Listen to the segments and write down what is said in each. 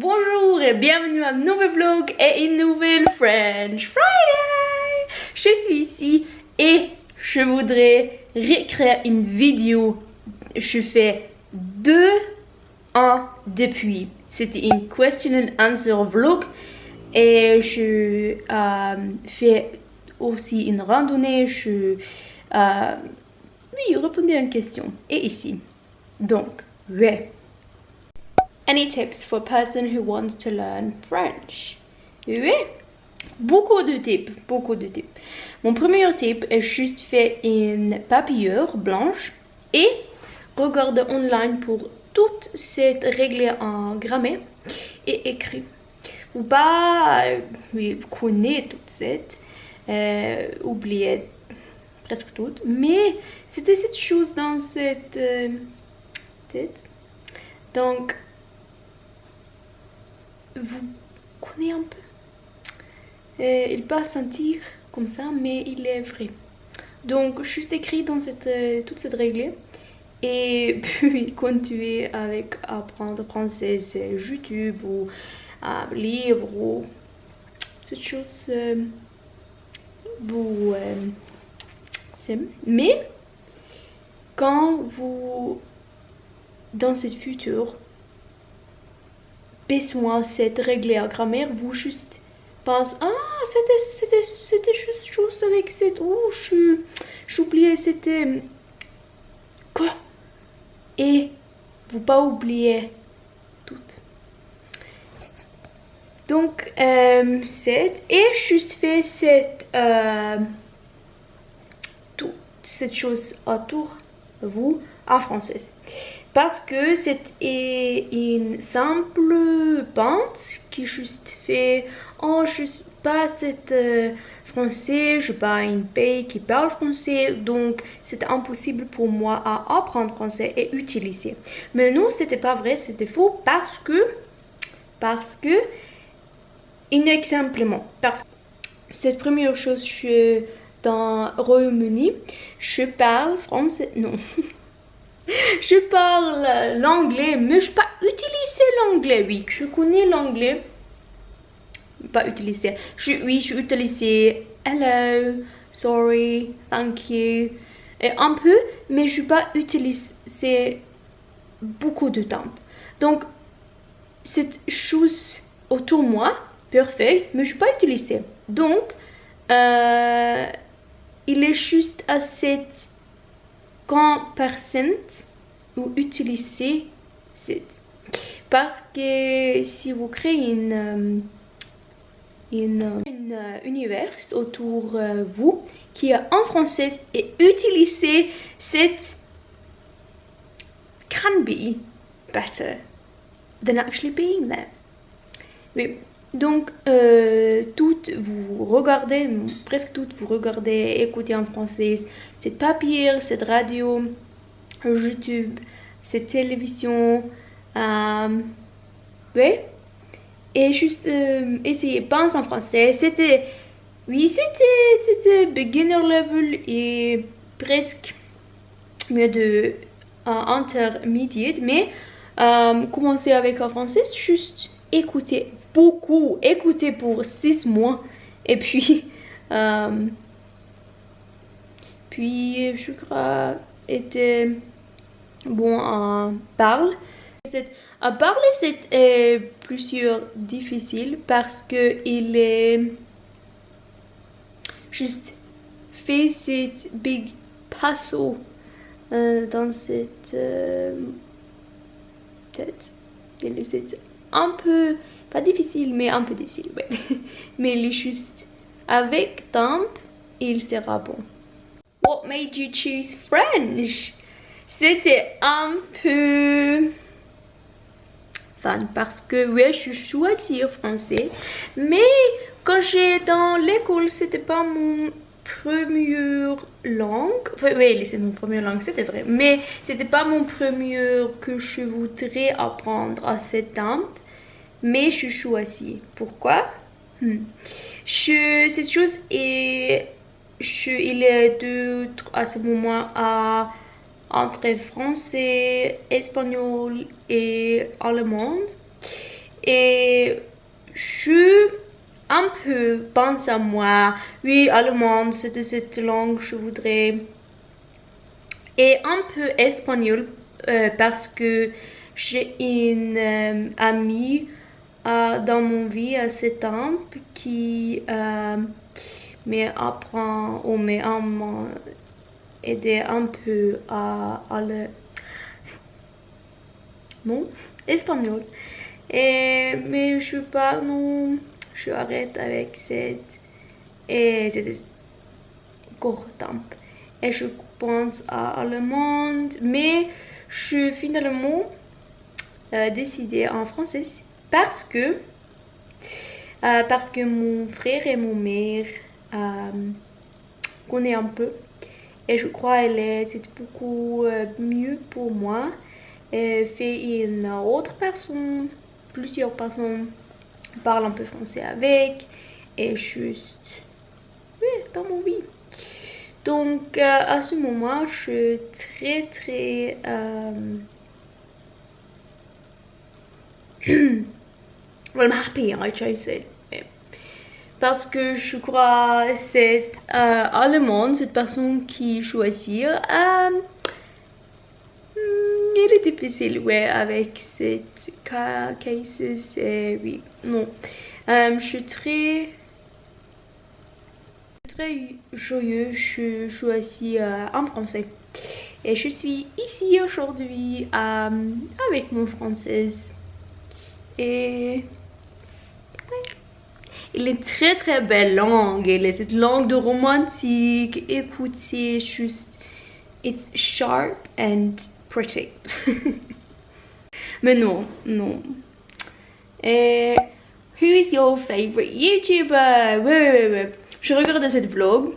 Bonjour et bienvenue à un nouvel vlog et une nouvelle French Friday. Je suis ici et je voudrais recréer une vidéo. Je fais 2 ans depuis. C'était une question and answer vlog et je fais aussi une randonnée. Je répondais à une question. Et ici. Donc, ouais. Any tips for a person who wants to learn French? Oui, beaucoup de tips. Mon premier tip est juste faire une papilleur blanche et regarder online pour toutes ces règles en grammaire et écrit. Ou pas, vous connaissez toutes ces, oubliez presque toutes, mais c'était cette chose dans cette tête. Donc, vous connaissez un peu. Il peut sentir comme ça, mais il est vrai. Donc, juste écrit dans toute cette règle. Et puis, continuer avec apprendre français, c'est YouTube ou livre ou cette chose. Vous c'est. Mais, quand vous, dans ce futur, besoin cette règle à grammaire, vous juste pensez c'était juste chose avec cette j'oubliais c'était quoi et vous pas oublier tout. Donc cette et juste fait toute cette chose autour de vous en français. Parce que c'est une simple pente qui juste fait je suis pas cette français, je suis pas un pays qui parle français, donc c'est impossible pour moi à apprendre français et utiliser. Mais non, c'était pas vrai, c'était faux parce que inexemplement, parce que cette première chose dans le Royaume-Uni, je parle français, non. Je parle l'anglais, mais je ne peux pas utiliser l'anglais. Oui, je connais l'anglais. Pas utiliser. Je utilise hello, sorry, thank you. Et un peu, mais je ne peux pas utiliser beaucoup de temps. Donc, cette chose autour de moi, perfect, mais je ne peux pas utiliser. Donc, il est juste à cette quand personne ou utiliser cette. Parce que si vous créez une univers autour de vous qui est en français et utilisez cette can be better than actually being there. Oui. Donc, toutes vous regardez, presque toutes vous regardez, écoutez en français, cette papier, cette radio, YouTube, cette télévision, oui. Et juste essayez, pense en français. C'était beginner level et presque mieux de intermediate, mais commencer avec en français, juste écoutez. Beaucoup, écouter pour 6 mois et puis je crois était bon à parler. À parler c'est plusieurs difficile parce que il est juste fait cette big passo dans cette tête. Il est un peu pas difficile, mais un peu difficile, ouais. Mais il est juste avec temps, il sera bon. What made you choose French? C'était un peu fun parce que ouais, je choisis français, mais quand j'étais dans l'école, c'était pas mon première langue. Enfin, oui, c'est mon première langue, c'était vrai, mais c'était pas mon premier que je voudrais apprendre à cet temps. Mais je choisis. Pourquoi? Cette chose il est à ce moment entre français, espagnol et allemand. Et je un peu pense à moi, oui, allemand, c'est cette langue je voudrais. Et un peu espagnol parce que j'ai une amie dans mon vie à cet temps qui m'apprend ou m'a aidé un peu à le non, espagnol. Mais je pas, non, je arrête avec cette court temps. Et je pense à allemand, mais je finalement décidé en français parce que mon frère et mon mère connaissent un peu et je crois que c'est beaucoup mieux pour moi. Fait une autre personne, plusieurs personnes parlent un peu français avec et juste oui, dans mon vie. Donc à ce moment, je suis très well, I'm happy I chose it. Parce que je crois c'est allemande, cette personne qui choisit. Il est difficile, ouais, avec cette cases, oui, non. Je suis très joyeux, je choisis en français. Et je suis ici aujourd'hui avec mon français. Et il est très belle langue. Il est cette langue de romantique. Écoutez, juste, it's sharp and pretty. Mais non. Et who is your favorite YouTuber? Ouais. Je regardais cette vlog.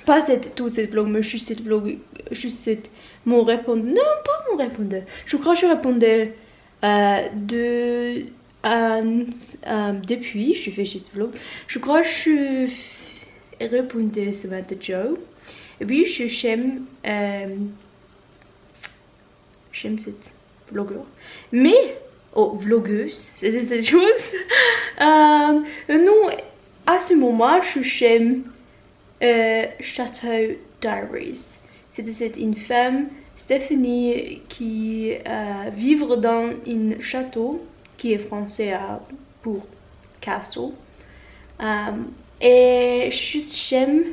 Pas toute cette vlog, mais juste cette vlog. Mon répondeur. Non, pas mon répondeur. Je crois que je répondais depuis je fais cette vlog. Je crois que je répondais sur de Joe. Et puis j'aime cette vlogueur. Mais vlogueuse, c'est cette chose. Non, à ce moment, j'aime Chateau Diaries. C'était une femme, Stéphanie, qui vivre dans un château qui est français pour castle. Et j'aime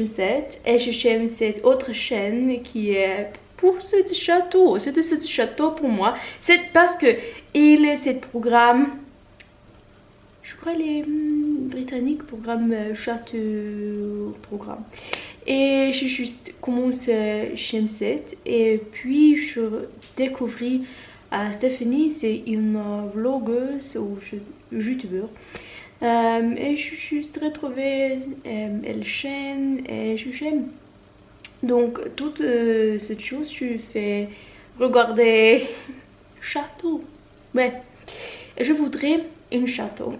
cette. Et j'aime cette autre chaîne qui est pour ce château. C'était ce château pour moi. C'est parce que il est ce programme. Je crois les britanniques programme château programme. Et j'ai juste commencé j'aime cette. Et puis je découvris Stéphanie, c'est une vlogueuse ou youtubeur. Et je suis retrouvée elle chaîne et j'aime. Donc toute cette chose je fais regarder château. Ouais, je voudrais un château.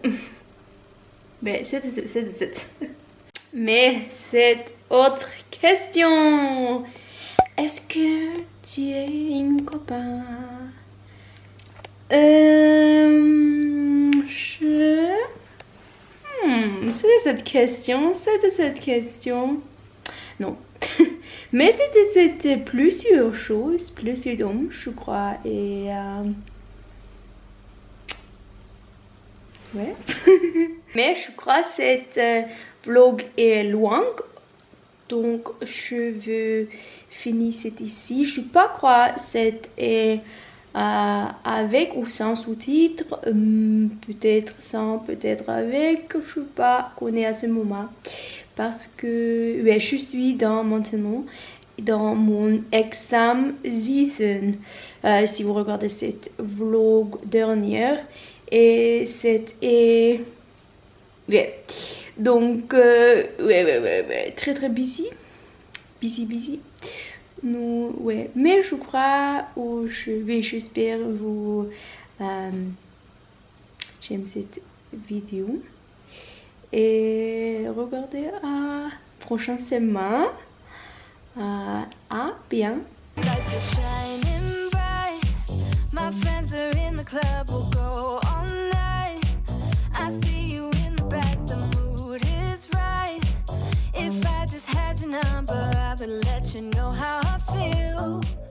Mais c'est. Mais cette autre question. Est-ce que tu es une copain? C'était cette question. Non. Mais c'était plusieurs choses, plusieurs hommes, je crois. Et ouais. Mais je crois que cette vlog est longue. Donc je veux finir cette ici. Je ne sais pas quoi c'est avec ou sans sous-titres. Peut-être sans, peut-être avec. Je ne sais pas connaître à ce moment. Parce que ouais, je suis maintenant dans mon examen season. Si vous regardez cette vlog dernière. Et c'était... Ouais. Donc, ouais. Très busy. Busy. Nous, ouais. Mais je crois, ou j'espère vous... j'aime cette vidéo. Et regardez à prochaine semaine. À bien. the club, we'll go all night. I see you in the back, the mood is right. If I just had your number, I would let you know how I feel.